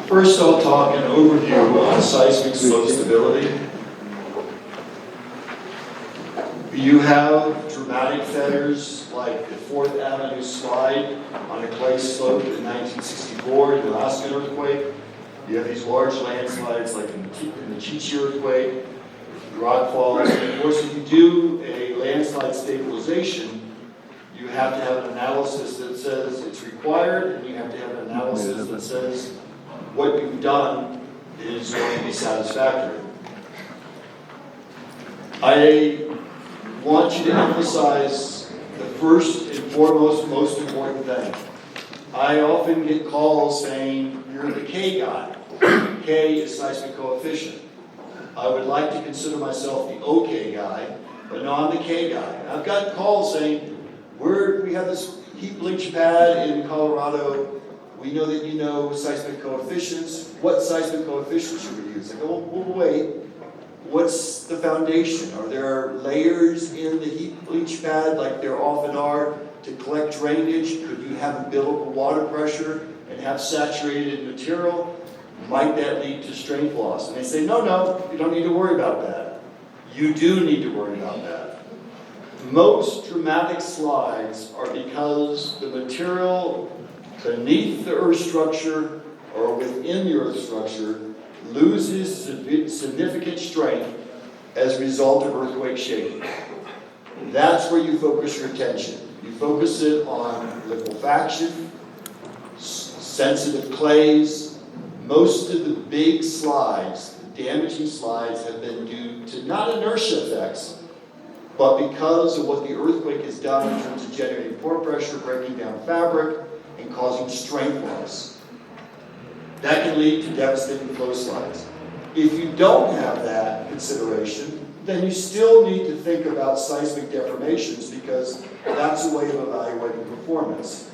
First, I'll talk an overview on seismic slope stability. You have dramatic failures like the 4th Avenue slide on a clay slope in 1964, the Alaskan earthquake. You have these large landslides like in the Chichi earthquake, the rock falls. And of course, if you do a landslide stabilization, you have to have an analysis that says it's required, and you have to have an analysis that says what you've done is going to be satisfactory. I want you to emphasize the first and foremost, most important thing. I often get calls saying, you're the K guy. K is seismic coefficient. I would like to consider myself the OK guy, but no, I'm the K guy. And I've got calls saying, we have this heap leach pad in Colorado. We know that you know seismic coefficients. What seismic coefficients should we use? I go, well, wait. What's the foundation? Are there layers in the heap leach pad like there often are to collect drainage? Could you have umbilical water pressure and have saturated material? Might that lead to strength loss? And they say, no, you don't need to worry about that. You do need to worry about that. Most dramatic slides are because the material beneath the earth structure or within the earth structure loses significant strength as a result of earthquake shaking. That's where you focus your attention. You focus it on liquefaction, sensitive clays. Most of the big slides, the damaging slides, have been due to not inertia effects, but because of what the earthquake has done in terms of generating pore pressure, breaking down fabric, and causing strength loss. That can lead to devastating flow slides. If you don't have that consideration, then you still need to think about seismic deformations because that's a way of evaluating performance.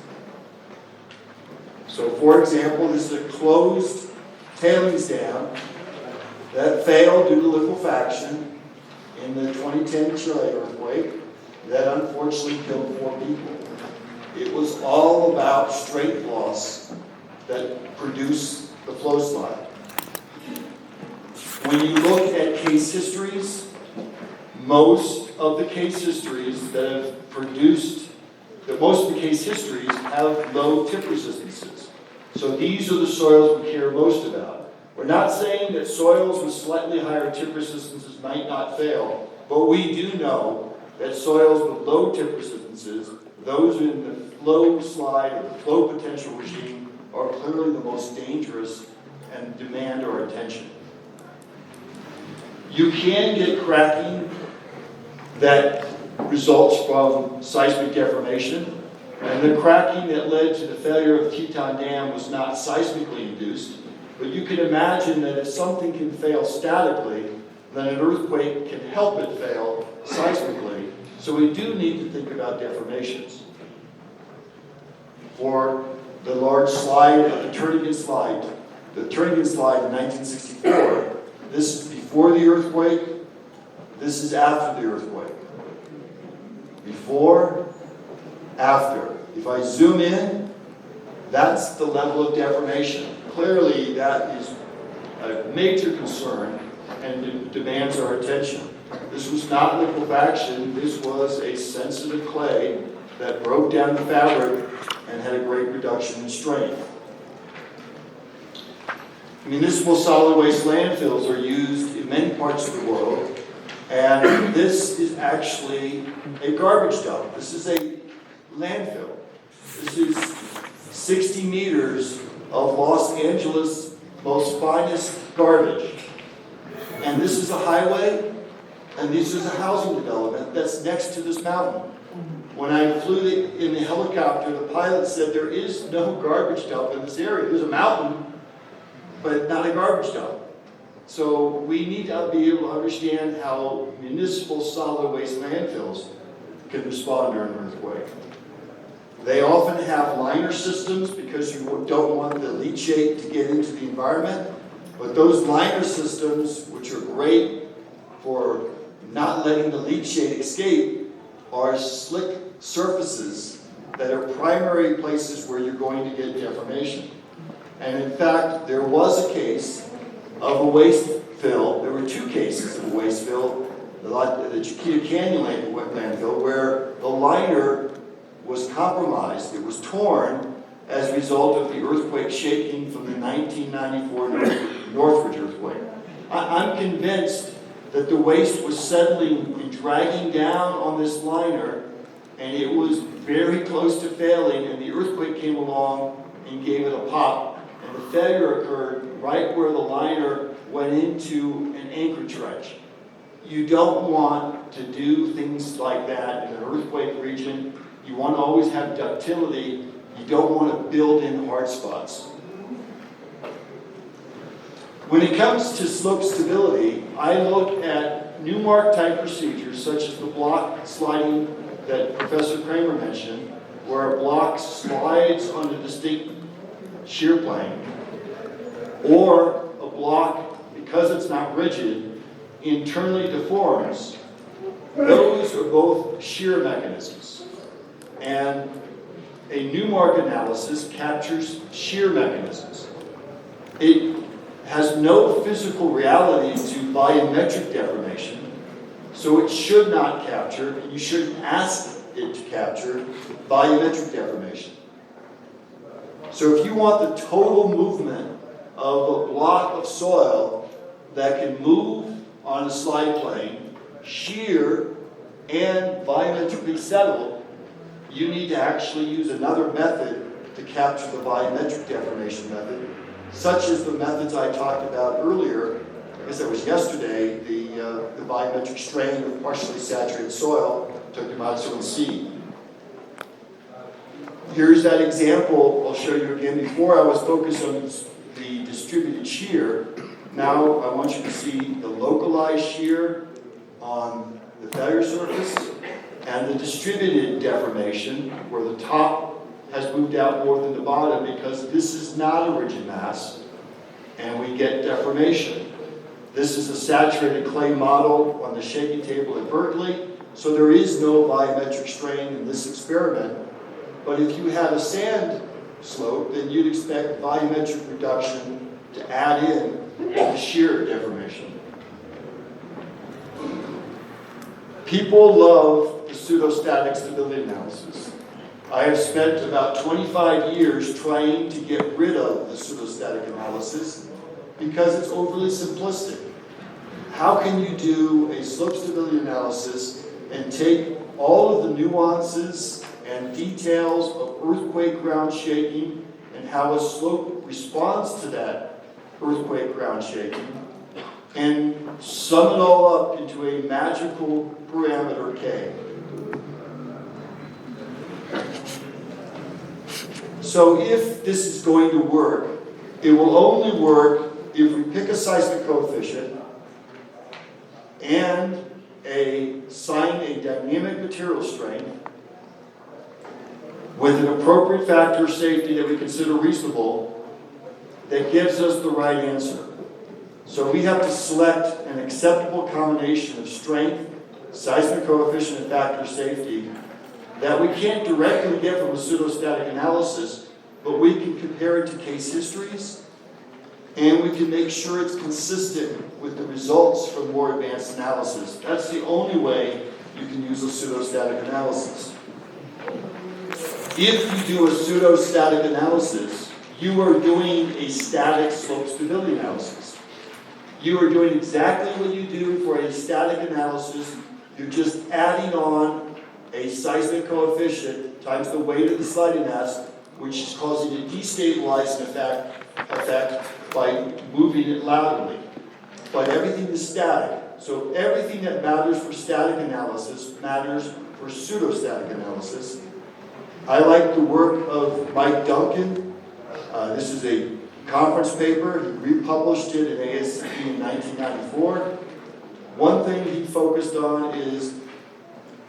So for example, this is a closed tailings dam that failed due to liquefaction in the 2010 Chile earthquake that unfortunately killed 4 people. It was all about strength loss that produced the flow slide. When you look at case histories, most of the case histories that have produced, most of the case histories have low tip resistances. So these are the soils we care most about. We're not saying that soils with slightly higher tip resistances might not fail, but we do know that soils with low tip resistances, those in the flow slide or the flow potential regime, are clearly the most dangerous and demand our attention. You can get cracking that results from seismic deformation, and the cracking that led to the failure of Teton Dam was not seismically induced, but you can imagine that if something can fail statically, then an earthquake can help it fail seismically. So we do need to think about deformations. For the large slide of the Turnagain slide in 1964, this is before the earthquake, this is after the earthquake. Before, after. If I zoom in, that's the level of deformation. Clearly, that is a major concern and demands our attention. This was not liquefaction, this was a sensitive clay that broke down the fabric and had a great reduction in strength. Municipal solid waste landfills are used in many parts of the world, and this is actually a garbage dump. This is a landfill. This is 60 meters of Los Angeles' most finest garbage. And this is a highway, and this is a housing development that's next to this mountain. When I flew in the helicopter, the pilot said there is no garbage dump in this area. There's a mountain, but not a garbage dump. So we need to be able to understand how municipal solid waste landfills can respond during an earthquake. They often have liner systems because you don't want the leachate to get into the environment. But those liner systems, which are great for not letting the leachate escape, are slick surfaces that are primary places where you're going to get deformation. And in fact, there was a case of a waste fill. There were two cases of a waste fill, the Chiquita Canyon landfill, where the liner was compromised. It was torn as a result of the earthquake shaking from the 1994 Northridge earthquake. I'm convinced that the waste was settling and dragging down on this liner, and it was very close to failing, and the earthquake came along and gave it a pop, and the failure occurred right where the liner went into an anchor trench. You don't want to do things like that in an earthquake region. You want to always have ductility. You don't want to build in hard spots. When it comes to slope stability, I look at Newmark type procedures such as the block sliding that Professor Kramer mentioned, where a block slides on a distinct shear plane, or a block, because it's not rigid, internally deforms. Those are both shear mechanisms. And a Newmark analysis captures shear mechanisms. It has no physical reality to volumetric deformation, so it should not capture, and you shouldn't ask it to capture, volumetric deformation. So if you want the total movement of a block of soil that can move on a slide plane, shear, and volumetrically settle, you need to actually use another method to capture the volumetric deformation method, such as the methods I talked about earlier. I guess that was yesterday, the volumetric strain of partially saturated soil, Tokumatsu and C. Here's that example I'll show you again. Before I was focused on the distributed shear. Now I want you to see the localized shear on the failure surface and the distributed deformation where the top has moved out more than the bottom because this is not a rigid mass and we get deformation. This is a saturated clay model on the shaking table at Berkeley, so there is no volumetric strain in this experiment. But if you had a sand slope, then you'd expect volumetric reduction to add in to the shear deformation. People love the pseudostatic stability analysis. I have spent about 25 years trying to get rid of the pseudostatic analysis because it's overly simplistic. How can you do a slope stability analysis and take all of the nuances and details of earthquake ground shaking and how a slope responds to that earthquake ground shaking and sum it all up into a magical parameter K? So if this is going to work, it will only work if we pick a seismic coefficient and assign a dynamic material strength with an appropriate factor of safety that we consider reasonable that gives us the right answer. So we have to select an acceptable combination of strength, seismic coefficient, and factor of safety that we can't directly get from a pseudostatic analysis, but we can compare it to case histories, and we can make sure it's consistent with the results from more advanced analysis. That's the only way you can use a pseudostatic analysis. If you do a pseudostatic analysis, you are doing a static slope stability analysis. You are doing exactly what you do for a static analysis. You're just adding on a seismic coefficient times the weight of the sliding mass, which is causing a destabilizing effect by moving it laterally. But everything is static. So everything that matters for static analysis matters for pseudostatic analysis. I like the work of Mike Duncan. This is a conference paper. He republished it in ASCP in 1994. One thing he focused on is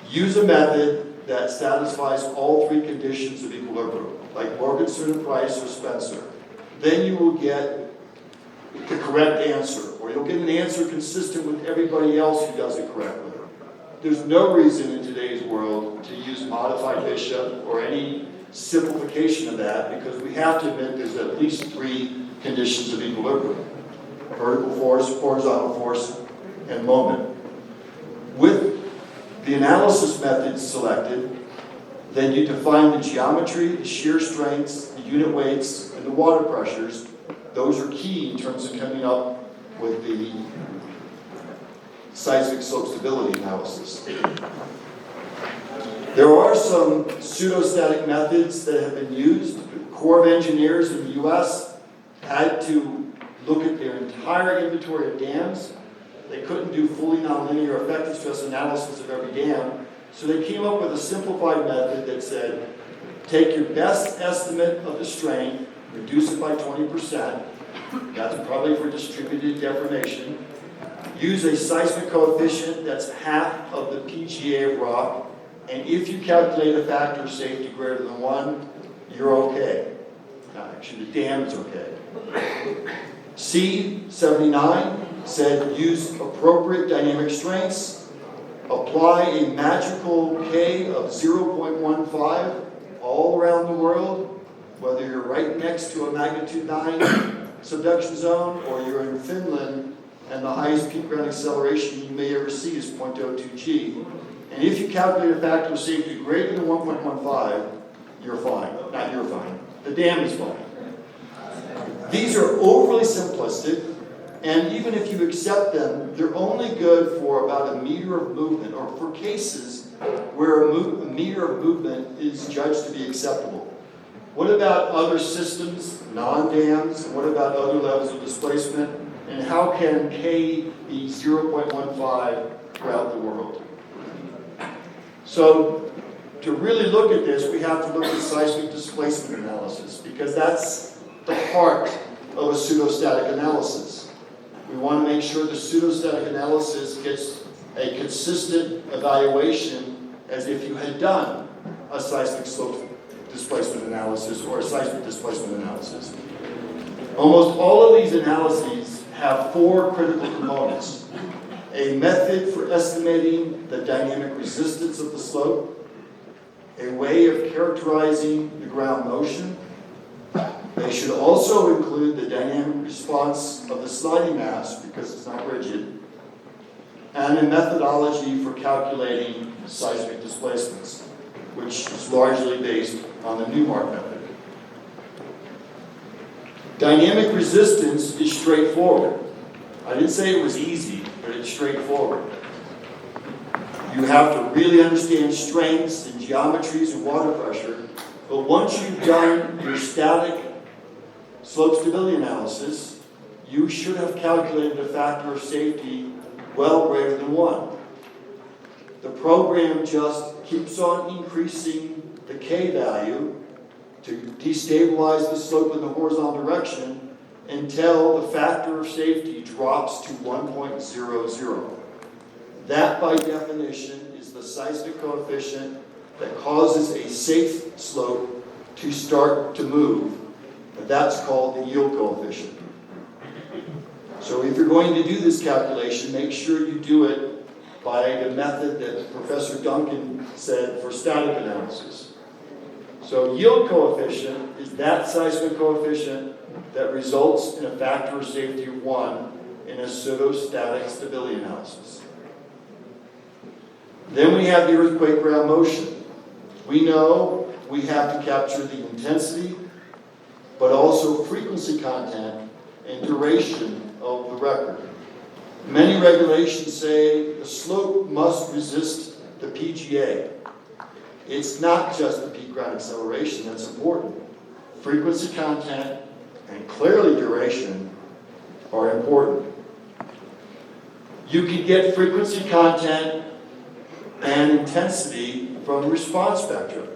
use a method that satisfies all three conditions of equilibrium, like Morgenstern and Price or Spencer. Then you will get the correct answer, or you'll get an answer consistent with everybody else who does it correctly. There's no reason in today's world modified Bishop or any simplification of that, because we have to admit there's at least 3 conditions of equilibrium: vertical force, horizontal force, and moment. With the analysis method selected, then you define the geometry, the shear strengths, the unit weights, and the water pressures. Those are key in terms of coming up with the seismic slope stability analysis. There are some pseudostatic methods that have been used. The Corps of Engineers in the U.S. had to look at their entire inventory of dams. They couldn't do fully nonlinear effective stress analysis of every dam, so they came up with a simplified method that said, take your best estimate of the strain, reduce it by 20%, that's probably for distributed deformation, use a seismic coefficient that's half of the PGA of rock, and if you calculate a factor of safety greater than 1, you're okay. Actually, the dam is okay. C79 said use appropriate dynamic strengths, apply a magical K of 0.15 all around the world, whether you're right next to a magnitude 9 subduction zone or you're in Finland and the highest peak ground acceleration you may ever see is 0.02 G. And if you calculate a factor of safety greater than 1.15, you're fine. Not you're fine. The dam is fine. These are overly simplistic, and even if you accept them, they're only good for about a meter of movement, or for cases where a meter of movement is judged to be acceptable. What about other systems, non-dams? What about other levels of displacement? And how can K be 0.15 throughout the world? So, to really look at this, we have to look at seismic displacement analysis, because that's the heart of a pseudostatic analysis. We want to make sure the pseudostatic analysis gets a consistent evaluation as if you had done a seismic slope displacement analysis or a seismic displacement analysis. Almost all of these analyses have 4 critical components: a method for estimating the dynamic resistance of the slope, a way of characterizing the ground motion. They should also include the dynamic response of the sliding mass, because it's not rigid, and a methodology for calculating seismic displacements, which is largely based on the Newmark method. Dynamic resistance is straightforward. I didn't say it was easy, but it's straightforward. You have to really understand strengths and geometries and water pressure, but once you've done your static slope stability analysis, you should have calculated a factor of safety well greater than 1. The program just keeps on increasing the K value to destabilize the slope in the horizontal direction until the factor of safety drops to 1.00. That, by definition, is the seismic coefficient that causes a safe slope to start to move. And that's called the yield coefficient. So if you're going to do this calculation, make sure you do it by the method that Professor Duncan said for static analysis. So yield coefficient is that seismic coefficient that results in a factor of safety of 1 in a pseudostatic stability analysis. Then we have the earthquake ground motion. We know we have to capture the intensity, but also frequency content and duration of the record. Many regulations say the slope must resist the PGA. It's not just the peak ground acceleration that's important. Frequency content and clearly duration are important. You can get frequency content and intensity from response spectra.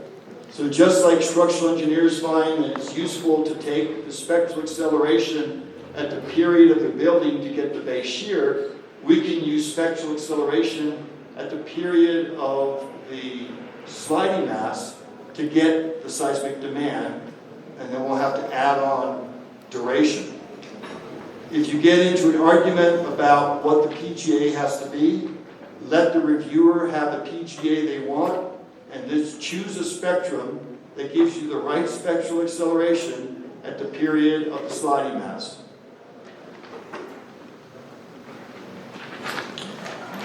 So just like structural engineers find that it's useful to take the spectral acceleration at the period of the building to get the base shear, we can use spectral acceleration at the period of the sliding mass to get the seismic demand, and then we'll have to add on duration. If you get into an argument about what the PGA has to be, let the reviewer have the PGA they want, and this choose a spectrum that gives you the right spectral acceleration at the period of the sliding mass.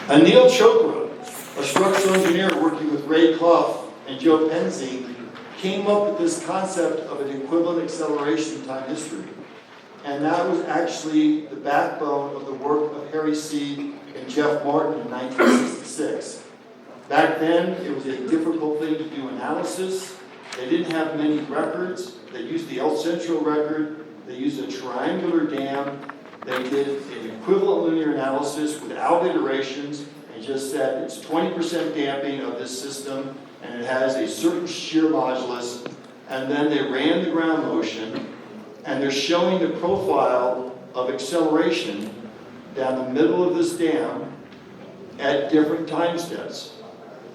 Anil Chopra, a structural engineer working with Ray Clough and Joe Penzi, came up with this concept of an equivalent acceleration time history. And that was actually the backbone of the work of Harry Seed and Jeff Martin in 1966. Back then, it was a difficult thing to do analysis. They didn't have many records. They used the El Centro record. They used a triangular dam. They did an equivalent linear analysis without iterations and just said it's 20% damping of this system and it has a certain shear modulus. And then they ran the ground motion and they're showing the profile of acceleration down the middle of this dam at different time steps.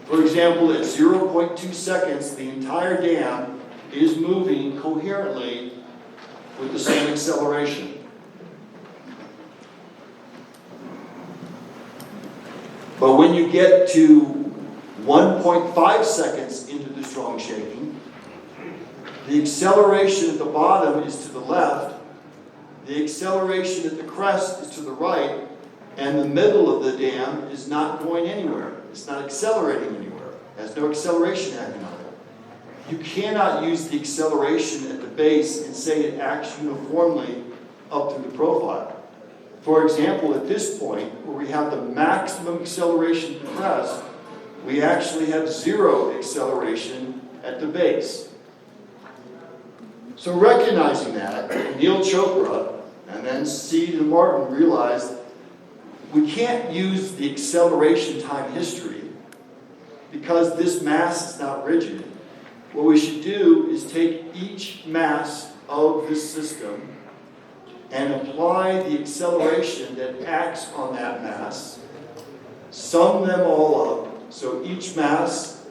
For example, at 0.2 seconds, the entire dam is moving coherently with the same acceleration. But when you get to 1.5 seconds into the strong shaking, the acceleration at the bottom is to the left, the acceleration at the crest is to the right, and the middle of the dam is not going anywhere. It's not accelerating anywhere. It has no acceleration acting on it. You cannot use the acceleration at the base and say it acts uniformly up through the profile. For example, at this point, where we have the maximum acceleration at the crest, we actually have zero acceleration at the base. So recognizing that, Neil Chopra and then Seed and Martin realized we can't use the acceleration time history because this mass is not rigid. What we should do is take each mass of this system and apply the acceleration that acts on that mass, sum them all up, so each mass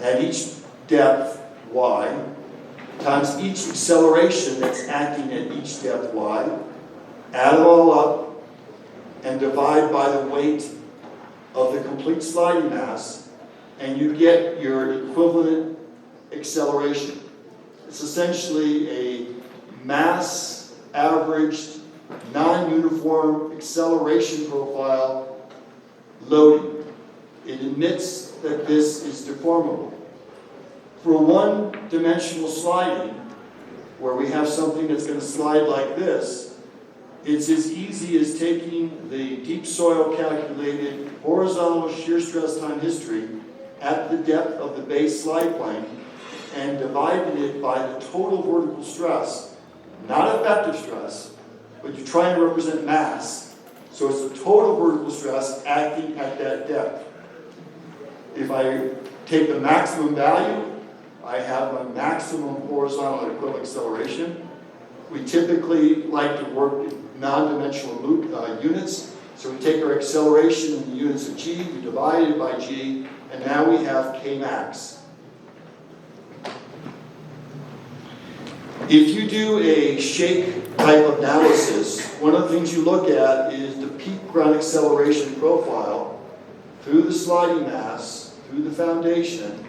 at each depth y times each acceleration that's acting at each depth y, add it all up, and divide by the weight of the complete sliding mass, and you get your equivalent acceleration. It's essentially a mass averaged non-uniform acceleration profile loading. It admits that this is deformable. For one-dimensional sliding, where we have something that's going to slide like this, it's as easy as taking the deep soil calculated horizontal shear stress time history at the depth of the base slide plane and dividing it by the total vertical stress, not effective stress, but you're trying to represent mass. So it's the total vertical stress acting at that depth. If I take the maximum value, I have my maximum horizontal equivalent acceleration. We typically like to work in non-dimensional units. So we take our acceleration in the units of g, we divide it by g, and now we have k max. If you do a shake type of analysis, one of the things you look at is the peak ground acceleration profile through the sliding mass, through the foundation,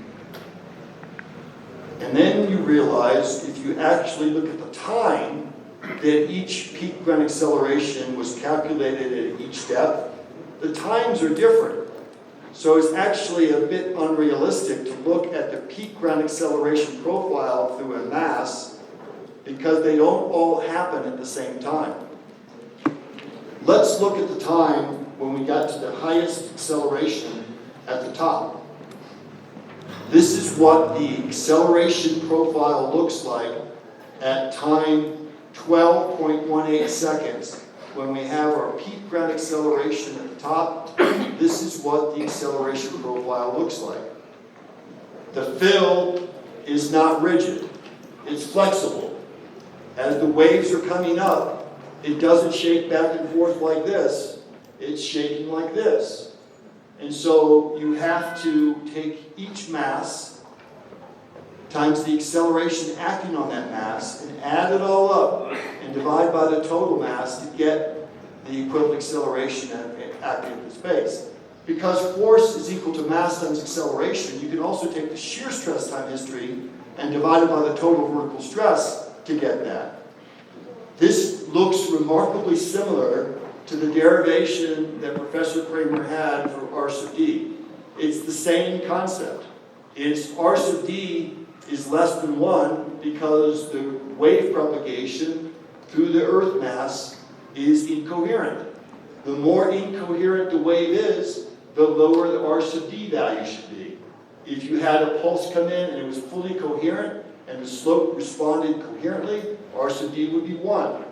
and then you realize if you actually look at the time that each peak ground acceleration was calculated at each depth, the times are different. So it's actually a bit unrealistic to look at the peak ground acceleration profile through a mass because they don't all happen at the same time. Let's look at the time when we got to the highest acceleration at the top. This is what the acceleration profile looks like at time 12.18 seconds. When we have our peak ground acceleration at the top, this is what the acceleration profile looks like. The fill is not rigid, it's flexible. As the waves are coming up, it doesn't shake back and forth like this, it's shaking like this. And so you have to take each mass times the acceleration acting on that mass and add it all up and divide by the total mass to get the equivalent acceleration acting at the space. Because force is equal to mass times acceleration, you can also take the shear stress time history and divide it by the total vertical stress to get that. This looks remarkably similar to the derivation that Professor Kramer had for R sub d. It's the same concept. It's R sub d is less than 1 because the wave propagation through the Earth mass is incoherent. The more incoherent the wave is, the lower the R sub d value should be. If you had a pulse come in and it was fully coherent and the slope responded coherently, R sub d would be 1.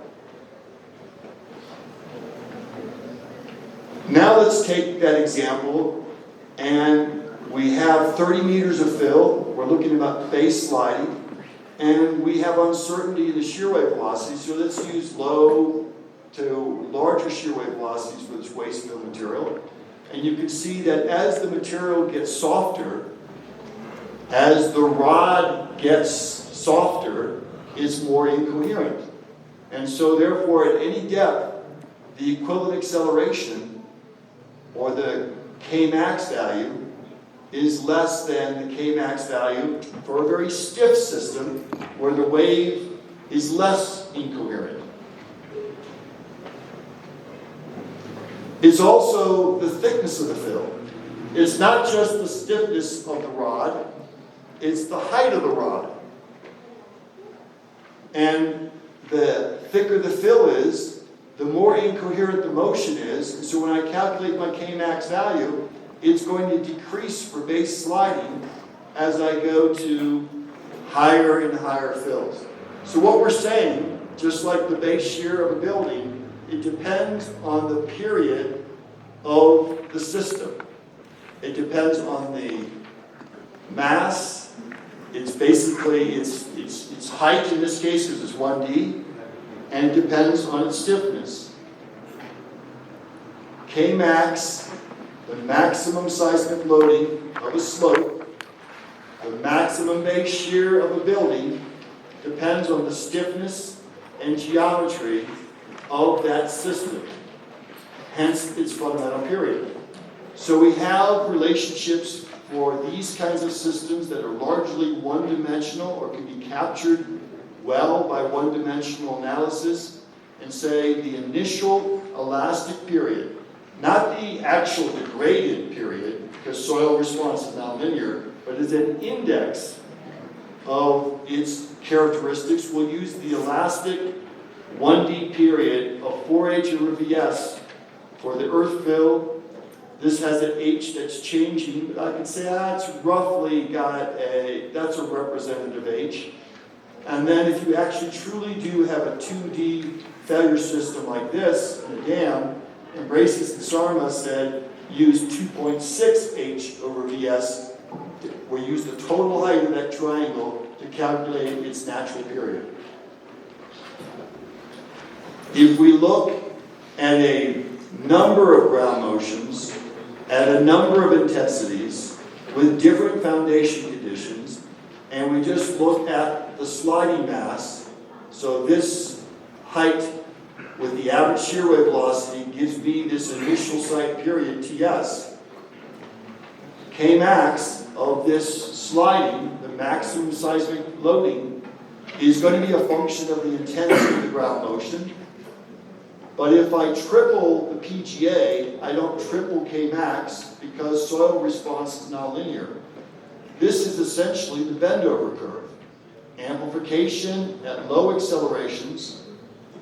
Now let's take that example, and we have 30 meters of fill. We're looking about base sliding, and we have uncertainty in the shear wave velocity, so let's use low to larger shear wave velocities for this waste fill material. And you can see that as the material gets softer, as the rod gets softer, it's more incoherent. And so therefore, at any depth, the equivalent acceleration, or the Kmax value, is less than the Kmax value for a very stiff system where the wave is less incoherent. It's also the thickness of the fill. It's not just the stiffness of the rod, it's the height of the rod. And the thicker the fill is, the more incoherent the motion is. And so when I calculate my Kmax value, it's going to decrease for base sliding as I go to higher and higher fills. So what we're saying, just like the base shear of a building, it depends on the period of the system. It depends on the mass. It's basically its height in this case is 1d, and it depends on its stiffness. Kmax, the maximum seismic loading of a slope, the maximum base shear of a building, depends on the stiffness and geometry of that system, hence its fundamental period. So we have relationships for these kinds of systems that are largely one-dimensional or can be captured well by one-dimensional analysis, and say the initial elastic period, not the actual degraded period, because soil response is not linear, but is an index of its characteristics. We'll use the elastic 1D period of 4H over Vs for the earth fill. This has an H that's changing, but I can say that's roughly that's a representative H. And then if you actually truly do have a 2D failure system like this in a dam, Ambracius and Sarma said use 2.6 H over Vs. We use the total height of that triangle to calculate its natural period. If we look at a number of ground motions at a number of intensities with different foundation conditions, and we just look at the sliding mass, so this height with the average shear wave velocity gives me this initial site period Ts. Kmax of this sliding, the maximum seismic loading, is going to be a function of the intensity of the ground motion. But if I triple the PGA, I don't triple Kmax because soil response is nonlinear. This is essentially the bend-over curve. Amplification at low accelerations,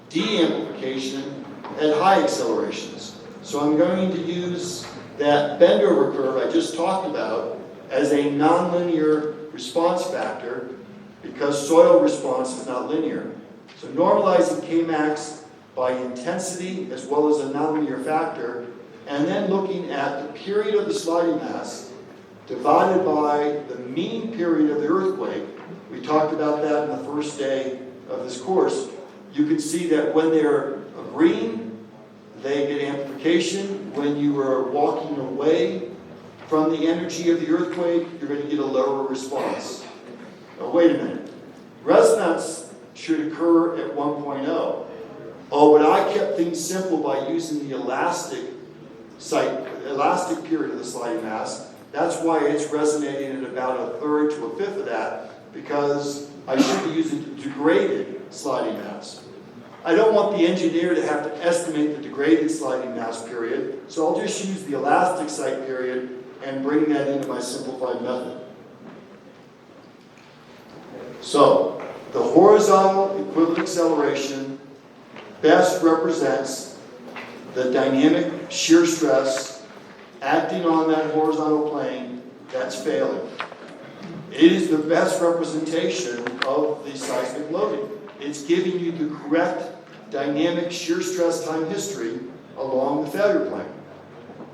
de-amplification at high accelerations. So I'm going to use that bend-over curve I just talked about as a nonlinear response factor because soil response is not linear. So normalizing Kmax by intensity as well as a nonlinear factor, and then looking at the period of the sliding mass divided by the mean period of the earthquake. We talked about that in the first day of this course. You can see that when they're green, they get amplification. When you are walking away from the energy of the earthquake, you're going to get a lower response. Now, wait a minute. Resonance should occur at 1.0. Oh, but I kept things simple by using the elastic elastic period of the sliding mass. That's why it's resonating at about a third to a fifth of that, because I should be using degraded sliding mass. I don't want the engineer to have to estimate the degraded sliding mass period, so I'll just use the elastic site period and bring that into my simplified method. So, the horizontal equivalent acceleration best represents the dynamic shear stress acting on that horizontal plane that's failing. It is the best representation of the seismic loading. It's giving you the correct dynamic shear stress time history along the failure plane.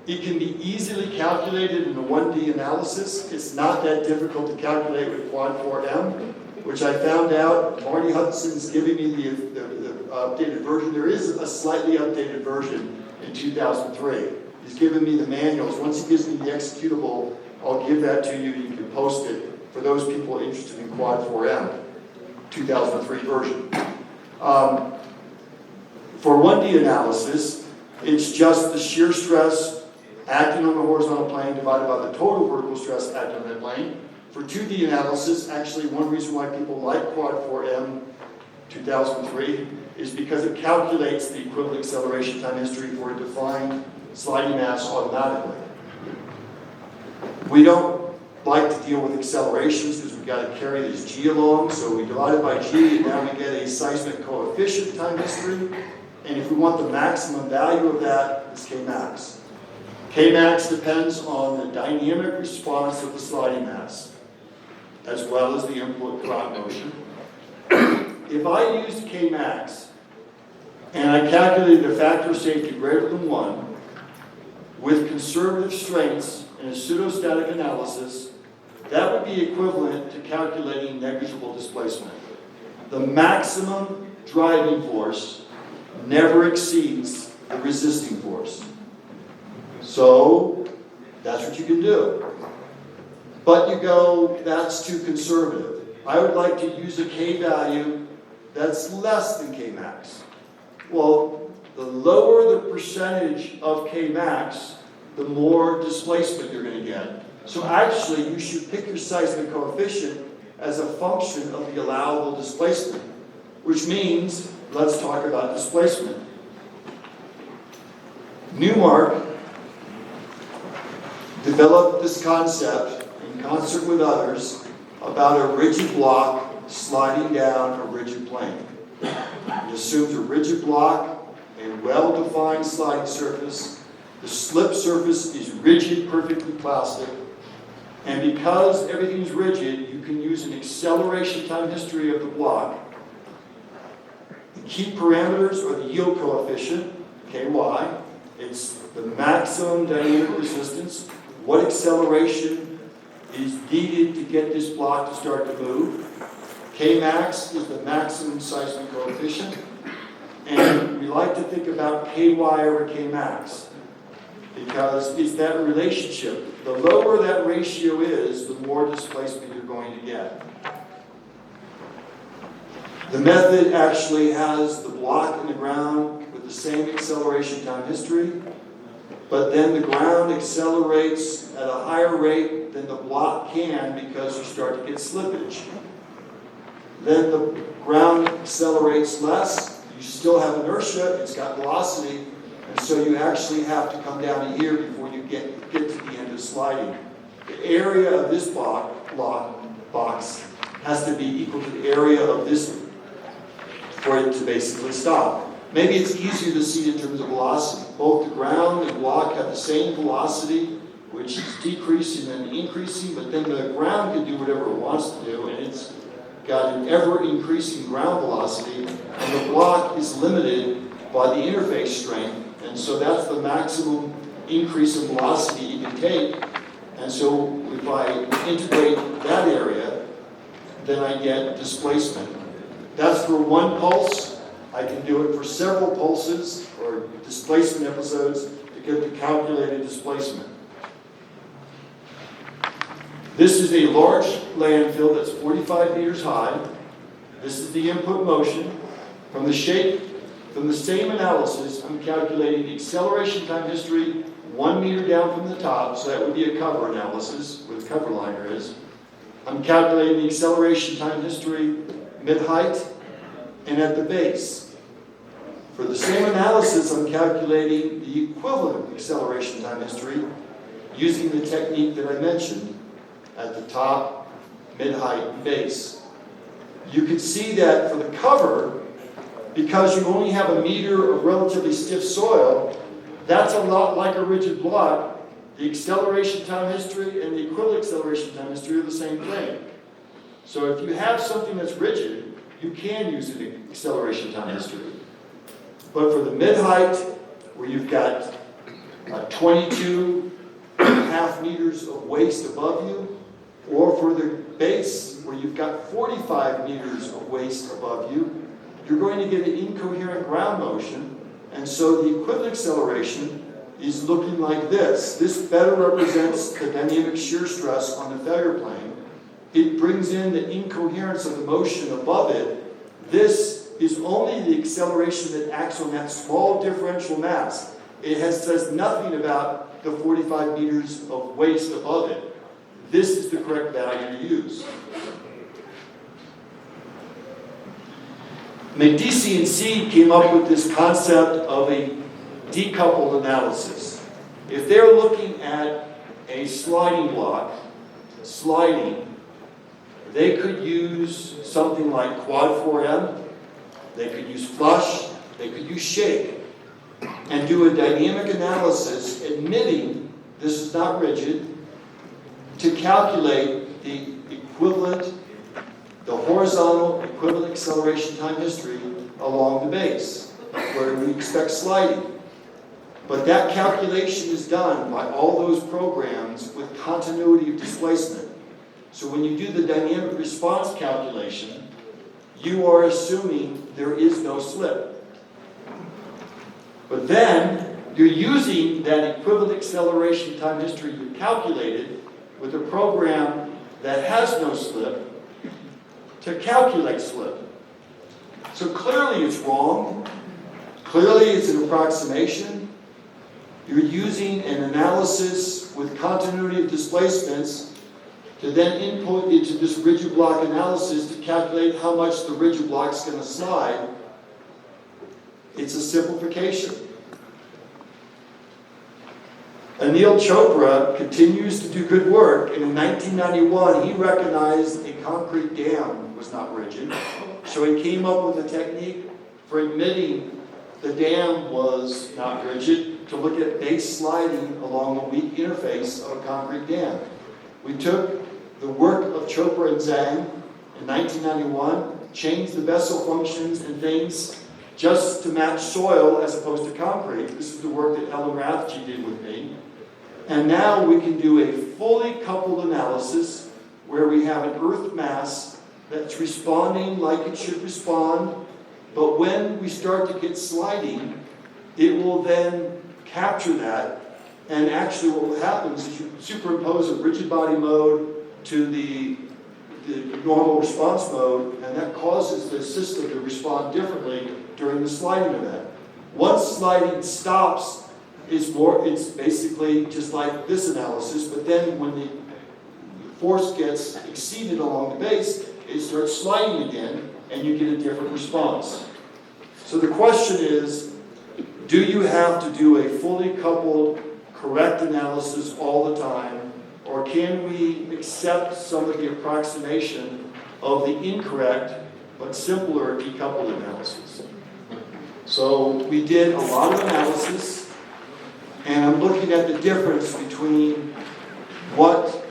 It can be easily calculated in a 1D analysis. It's not that difficult to calculate with Quad 4M, which I found out Marty Hudson's giving me the updated version. There is a slightly updated version in 2003. He's given me the manuals. Once he gives me the executable, I'll give that to you. You can post it for those people interested in Quad 4M, 2003 version. For 1D analysis, it's just the shear stress acting on the horizontal plane divided by the total vertical stress acting on that plane. For 2D analysis, actually one reason why people like Quad 4M 2003 is because it calculates the equivalent acceleration time history for a defined sliding mass automatically. We don't like to deal with accelerations because we've got to carry this G along, so we divide it by G, and now we get a seismic coefficient time history. And if we want the maximum value of that, it's Kmax. Kmax depends on the dynamic response of the sliding mass, as well as the input ground motion. If I used Kmax, and I calculated a factor of safety greater than 1, with conservative strengths in a pseudostatic analysis, that would be equivalent to calculating negligible displacement. The maximum driving force never exceeds the resisting force. So, that's what you can do. But you go, that's too conservative. I would like to use a K value that's less than Kmax. Well, the lower the percentage of Kmax, the more displacement you're going to get. So actually, you should pick your seismic coefficient as a function of the allowable displacement, which means, let's talk about displacement. Newmark developed this concept in concert with others about a rigid block sliding down a rigid plane. It assumes a rigid block, a well-defined sliding surface. The slip surface is rigid, perfectly plastic. And because everything's rigid, you can use an acceleration time history of the block. The key parameters are the yield coefficient, Ky. It's the maximum dynamic resistance. What acceleration is needed to get this block to start to move. Kmax is the maximum seismic coefficient. And we like to think about Ky over Kmax, because it's that relationship. The lower that ratio is, the more displacement you're going to get. The method actually has the block and the ground with the same acceleration time history, but then the ground accelerates at a higher rate than the block can because you start to get slippage. Then the ground accelerates less, you still have inertia, it's got velocity, and so you actually have to come down to here before you get to the end of sliding. The area of this box has to be equal to the area of this for it to basically stop. Maybe it's easier to see in terms of velocity. Both the ground and block have the same velocity, which is decreasing and increasing, but then the ground can do whatever it wants to do, and it's got an ever-increasing ground velocity, and the block is limited by the interface strength, and so that's the maximum increase in velocity you can take. And so if I integrate that area, then I get displacement. That's for one pulse. I can do it for several pulses or displacement episodes to get the calculated displacement. This is a large landfill that's 45 meters high. This is the input motion. From the same analysis, I'm calculating the acceleration time history, 1 meter down from the top, so that would be a cover analysis, where the cover liner is. I'm calculating the acceleration time history, mid-height, and at the base. For the same analysis, I'm calculating the equivalent acceleration time history using the technique that I mentioned at the top, mid-height, and base. You can see that for the cover, because you only have a meter of relatively stiff soil, that's a lot like a rigid block. The acceleration time history and the equivalent acceleration time history are the same thing. So if you have something that's rigid, you can use the acceleration time history. But for the mid-height, where you've got 22.5 meters of waste above you, or for the base, where you've got 45 meters of waste above you, you're going to get an incoherent ground motion, and so the equivalent acceleration is looking like this. This better represents the dynamic shear stress on the failure plane. It brings in the incoherence of the motion above it. This is only the acceleration that acts on that small differential mass. It says nothing about the 45 meters of waste above it. This is the correct value to use. McDeasy and Seed came up with this concept of a decoupled analysis. If they're looking at a sliding block, they could use something like quad 4M, they could use flush, they could use shake, and do a dynamic analysis admitting this is not rigid to calculate the equivalent, the horizontal equivalent acceleration time history along the base, where we expect sliding. But that calculation is done by all those programs with continuity of displacement. So when you do the dynamic response calculation, you are assuming there is no slip. But then you're using that equivalent acceleration time history you calculated with a program that has no slip to calculate slip. So clearly it's wrong. Clearly it's an approximation. You're using an analysis with continuity of displacements to then input into this rigid block analysis to calculate how much the rigid block is going to slide. It's a simplification. Anil Chopra continues to do good work, and in 1991 he recognized a concrete dam was not rigid, so he came up with a technique for admitting the dam was not rigid to look at base sliding along a weak interface of a concrete dam. We took the work of Chopra and Zhang in 1991, changed the Bessel functions and things just to match soil as opposed to concrete. This is the work that Ellen Rathje did with me. And now we can do a fully coupled analysis where we have an earth mass that's responding like it should respond, but when we start to get sliding, it will then capture that. And actually what happens is you superimpose a rigid body mode to the normal response mode, and that causes the system to respond differently during the sliding event. Once sliding stops, it's basically just like this analysis, but then when the force gets exceeded along the base, it starts sliding again, and you get a different response. So the question is, do you have to do a fully coupled, correct analysis all the time, or can we accept some of the approximation of the incorrect but simpler decoupled analysis? So we did a lot of analysis, and I'm looking at the difference between what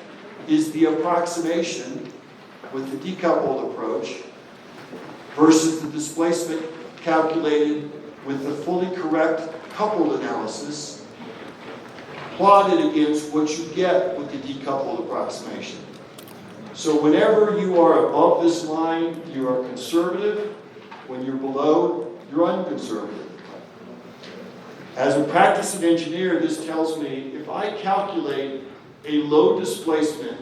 is the approximation with the decoupled approach versus the displacement calculated with the fully correct coupled analysis plotted against what you get with the decoupled approximation. So whenever you are above this line, you are conservative. When you're below, you're unconservative. As a practicing engineer, this tells me if I calculate a low displacement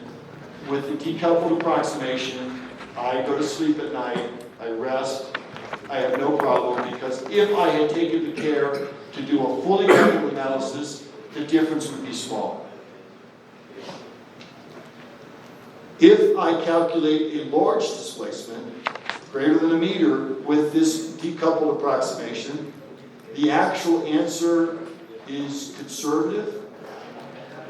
with the decoupled approximation, I go to sleep at night, I rest, I have no problem, because if I had taken the care to do a fully coupled analysis the difference would be small. If I calculate a large displacement, greater than a meter, with this decoupled approximation, the actual answer is conservative,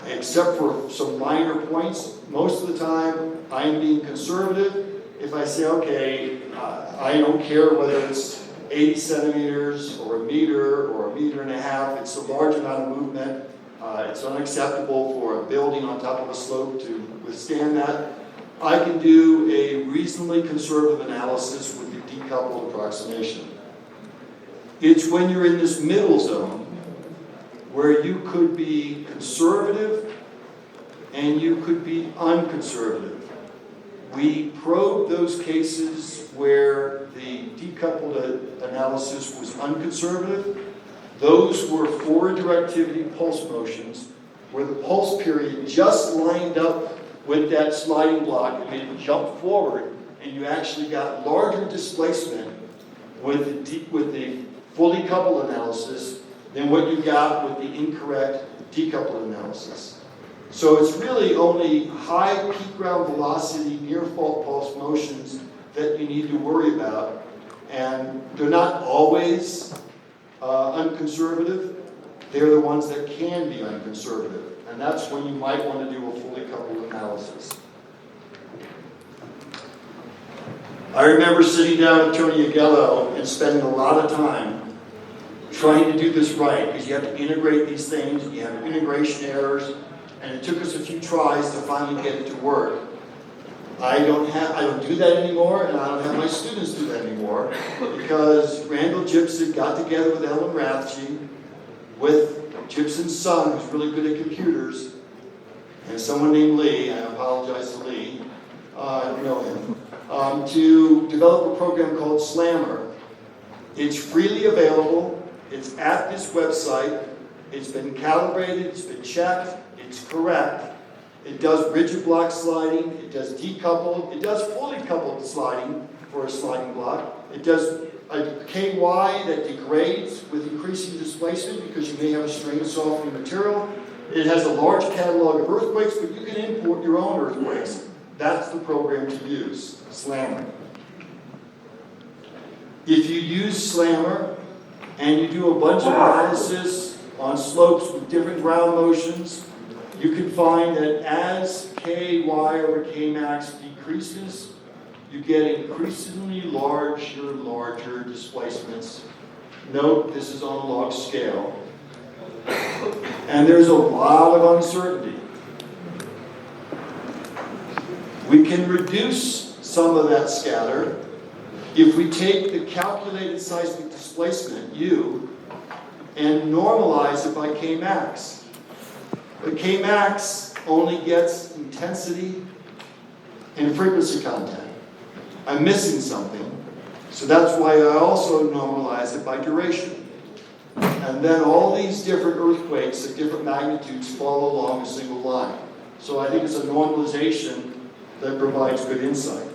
except for some minor points. Most of the time, I'm being conservative. If I say, okay, I don't care whether it's 80 centimeters or a meter or a meter and a half, it's a large amount of movement. It's unacceptable for a building on top of a slope to withstand that. I can do a reasonably conservative analysis with the decoupled approximation. It's when you're in this middle zone where you could be conservative and you could be unconservative. We probed those cases where the decoupled analysis was unconservative. Those were forward directivity pulse motions where the pulse period just lined up with that sliding block and made it jump forward, and you actually got larger displacement with the fully coupled analysis than what you got with the incorrect decoupled analysis. So it's really only high peak ground velocity near fault pulse motions that you need to worry about, and they're not always unconservative. They're the ones that can be unconservative, and that's when you might want to do a fully coupled analysis. I remember sitting down with Tony Agello and spending a lot of time trying to do this right, because you have to integrate these things, and you have integration errors, and it took us a few tries to finally get it to work. I don't do that anymore, and I don't have my students do that anymore, because Randall Gibson got together with Ellen Rathje, with Gibson's son, who's really good at computers, and someone named Lee, I apologize to Lee, I don't know him, to develop a program called Slammer. It's freely available. It's at this website. It's been calibrated. It's been checked. It's correct. It does rigid block sliding. It does decoupled. It does fully coupled sliding for a sliding block. It does a KY that degrades with increasing displacement because you may have a strain softening material. It has a large catalog of earthquakes, but you can import your own earthquakes. That's the program to use, Slammer. If you use Slammer and you do a bunch of analysis on slopes with different ground motions, you can find that as Ky over Kmax decreases, you get increasingly larger displacements. Note, this is on a log scale. And there's a lot of uncertainty. We can reduce some of that scatter if we take the calculated seismic displacement, U, and normalize it by Kmax. But Kmax only gets intensity and frequency content. I'm missing something, so that's why I also normalize it by duration. And then all these different earthquakes at different magnitudes follow along a single line. So I think it's a normalization that provides good insight.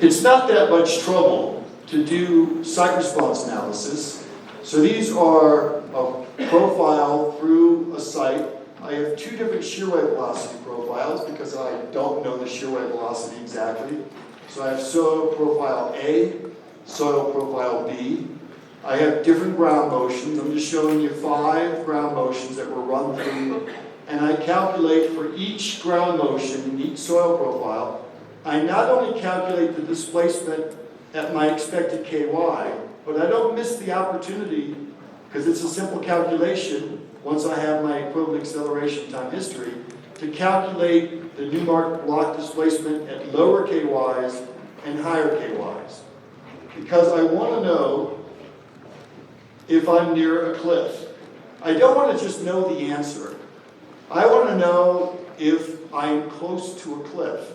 It's not that much trouble to do site response analysis. So these are a profile through a site. I have two different shear wave velocity profiles because I don't know the shear wave velocity exactly. So I have soil profile A, soil profile B. I have different ground motions. I'm just showing you 5 ground motions that were run through. And I calculate for each ground motion in each soil profile, I not only calculate the displacement at my expected Ky, but I don't miss the opportunity, because it's a simple calculation, once I have my equivalent acceleration time history, to calculate the Newmark block displacement at lower KYs and higher KYs. Because I want to know if I'm near a cliff. I don't want to just know the answer. I want to know if I'm close to a cliff.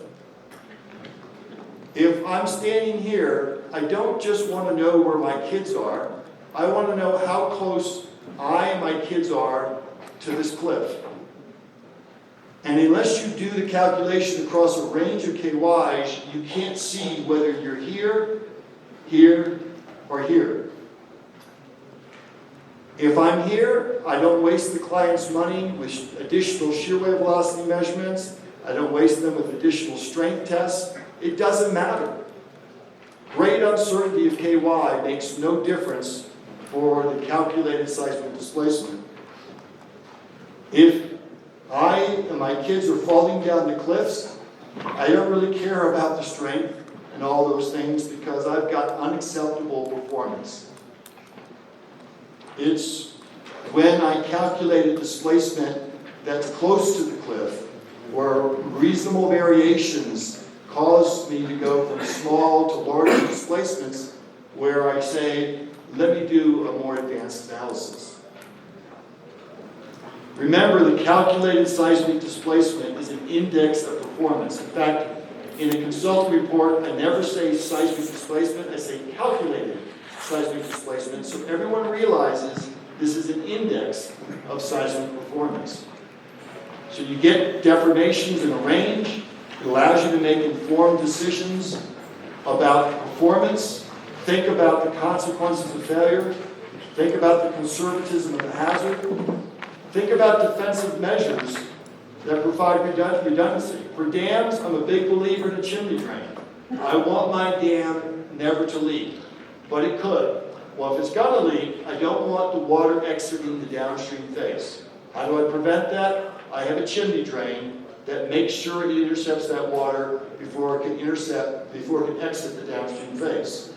If I'm standing here, I don't just want to know where my kids are. I want to know how close I and my kids are to this cliff. And unless you do the calculation across a range of KYs, you can't see whether you're here, here, or here. If I'm here, I don't waste the client's money with additional shear wave velocity measurements. I don't waste them with additional strength tests. It doesn't matter. Great uncertainty of KY makes no difference for the calculated seismic displacement. If I and my kids are falling down the cliffs, I don't really care about the strength and all those things because I've got unacceptable performance. It's when I calculate a displacement that's close to the cliff, where reasonable variations cause me to go from small to larger displacements, where I say, let me do a more advanced analysis. Remember, the calculated seismic displacement is an index of performance. In fact, in a consultant report, I never say seismic displacement, I say calculated seismic displacement, so everyone realizes this is an index of seismic performance. So you get deformations in a range. It allows you to make informed decisions about performance. Think about the consequences of failure. Think about the conservatism of the hazard. Think about defensive measures that provide redundancy. For dams, I'm a big believer in a chimney drain. I want my dam never to leak, but it could. Well, if it's going to leak, I don't want the water exiting the downstream face. How do I prevent that? I have a chimney drain that makes sure it intercepts that water before it can exit the downstream face.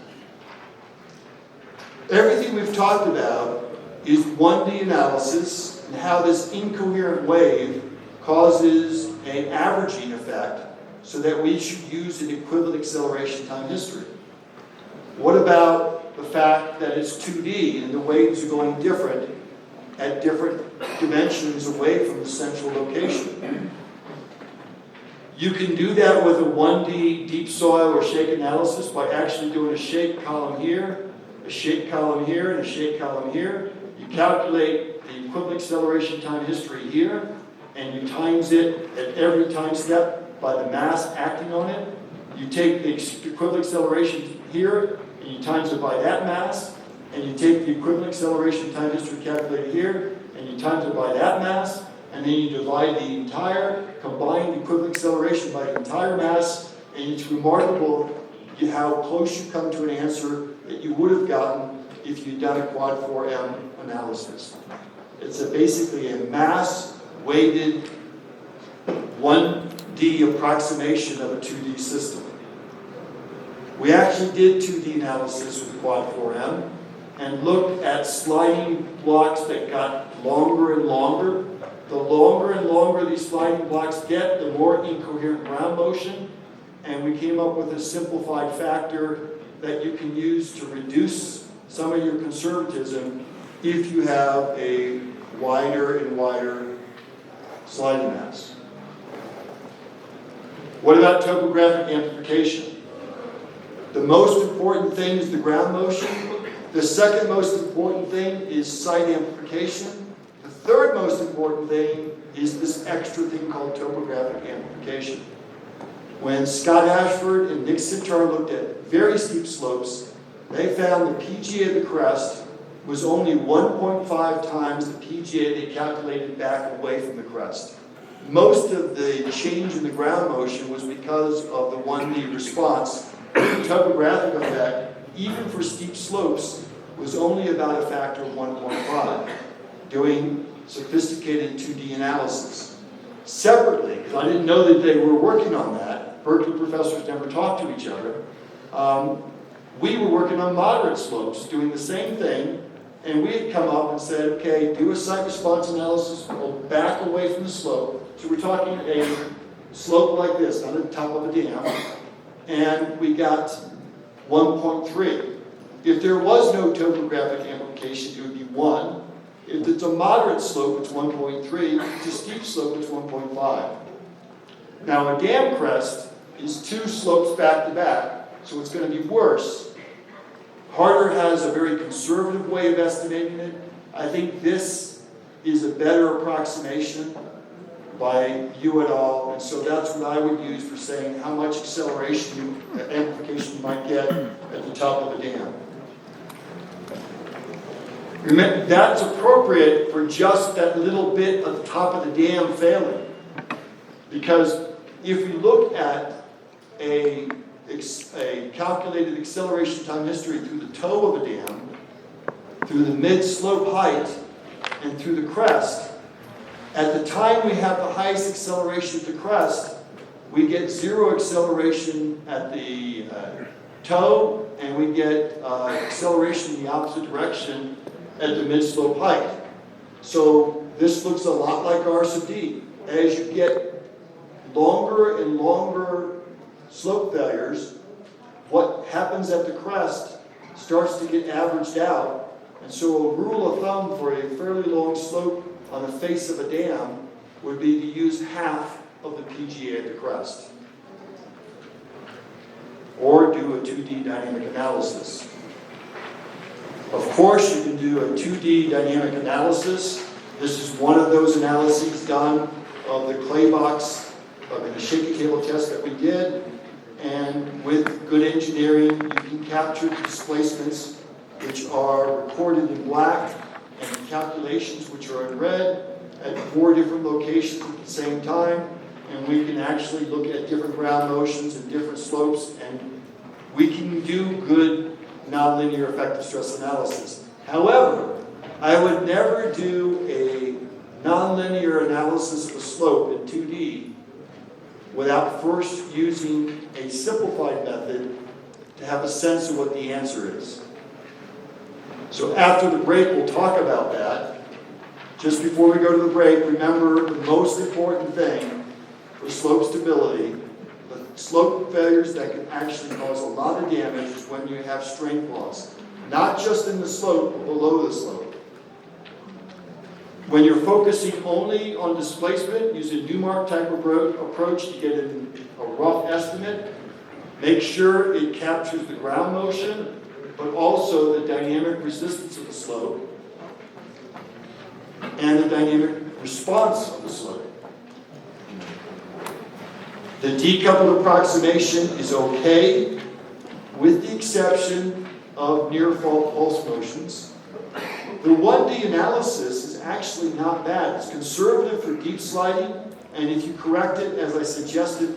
Everything we've talked about is 1D analysis and how this incoherent wave causes an averaging effect so that we should use an equivalent acceleration time history. What about the fact that it's 2D and the waves are going different at different dimensions away from the central location? You can do that with a 1D deep soil or shake analysis by actually doing a shake column here, a shake column here, and a shake column here. You calculate the equivalent acceleration time history here, and you times it at every time step by the mass acting on it. You take the equivalent acceleration here, and you times it by that mass, and you take the equivalent acceleration time history calculated here, and you times it by that mass, and then you divide the entire combined equivalent acceleration by the entire mass, and it's remarkable how close you come to an answer that you would have gotten if you'd done a quad 4M analysis. It's basically a mass-weighted 1D approximation of a 2D system. We actually did 2D analysis with quad 4M and looked at sliding blocks that got longer and longer. The longer and longer these sliding blocks get, the more incoherent ground motion, and we came up with a simplified factor that you can use to reduce some of your conservatism if you have a wider and wider sliding mass. What about topographic amplification? The most important thing is the ground motion. The second most important thing is site amplification. The third most important thing is this extra thing called topographic amplification. When Scott Ashford and Nick Sintar looked at very steep slopes, they found the PGA of the crest was only 1.5 times the PGA they calculated back away from the crest. Most of the change in the ground motion was because of the 1D response. The topographic effect, even for steep slopes, was only about a factor of 1.5, doing sophisticated 2D analysis. Separately, because I didn't know that they were working on that, Berkeley professors never talked to each other, we were working on moderate slopes, doing the same thing, and we had come up and said, okay, do a site response analysis, we'll back away from the slope. So we're talking a slope like this, on the top of a dam, and we got 1.3. If there was no topographic amplification, it would be 1. If it's a moderate slope, it's 1.3. If it's a steep slope, it's 1.5. Now, a dam crest is 2 slopes back to back, so it's going to be worse. Harder has a very conservative way of estimating it. I think this is a better approximation by you et al. And so that's what I would use for saying how much acceleration amplification you might get at the top of a dam. Remember, that's appropriate for just that little bit at the top of the dam failing. Because if we look at a calculated acceleration time history through the toe of a dam, through the mid-slope height, and through the crest, at the time we have the highest acceleration at the crest, we get zero acceleration at the toe, and we get acceleration in the opposite direction at the mid-slope height. So this looks a lot like R sub D. As you get longer and longer slope failures, what happens at the crest starts to get averaged out. And so a rule of thumb for a fairly long slope on the face of a dam would be to use half of the PGA at the crest. Or do a 2D dynamic analysis. Of course, you can do a 2D dynamic analysis. This is one of those analyses done of the clay box of the shaky cable test that we did. And with good engineering, you can capture the displacements which are recorded in black and calculations which are in red at 4 different locations at the same time. And we can actually look at different ground motions and different slopes, and we can do good nonlinear effective stress analysis. However, I would never do a nonlinear analysis of a slope in 2D without first using a simplified method to have a sense of what the answer is. So after the break, we'll talk about that. Just before we go to the break, remember the most important thing for slope stability, the slope failures that can actually cause a lot of damage is when you have strength loss. Not just in the slope, but below the slope. When you're focusing only on displacement, use a Newmark type approach to get a rough estimate. Make sure it captures the ground motion, but also the dynamic resistance of the slope and the dynamic response of the slope. The decoupled approximation is okay, with the exception of near-fault pulse motions. The 1D analysis is actually not bad. It's conservative for deep sliding, and if you correct it, as I suggested,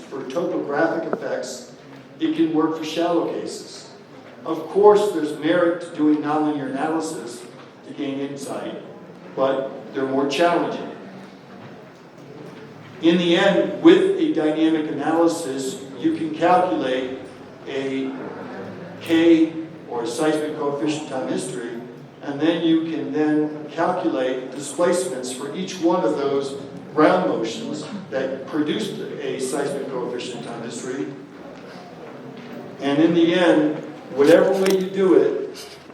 for topographic effects, it can work for shallow cases. Of course, there's merit to doing nonlinear analysis to gain insight, but they're more challenging. In the end, with a dynamic analysis, you can calculate a K or a seismic coefficient time history, and then you can then calculate displacements for each one of those ground motions that produced a seismic coefficient time history. And in the end, whatever way you do it,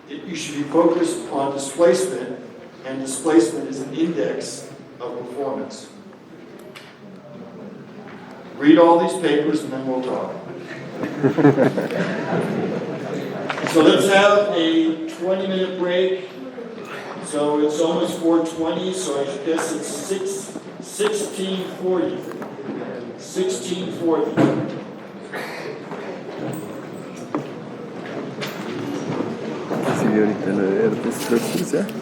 you should be focused on displacement, and displacement is an index of performance. Read all these papers and then we'll talk. So let's have a 20-minute break. So it's almost 4:20, so I guess it's 16:40. 16:40. Señorita, ¿no? ¿Eres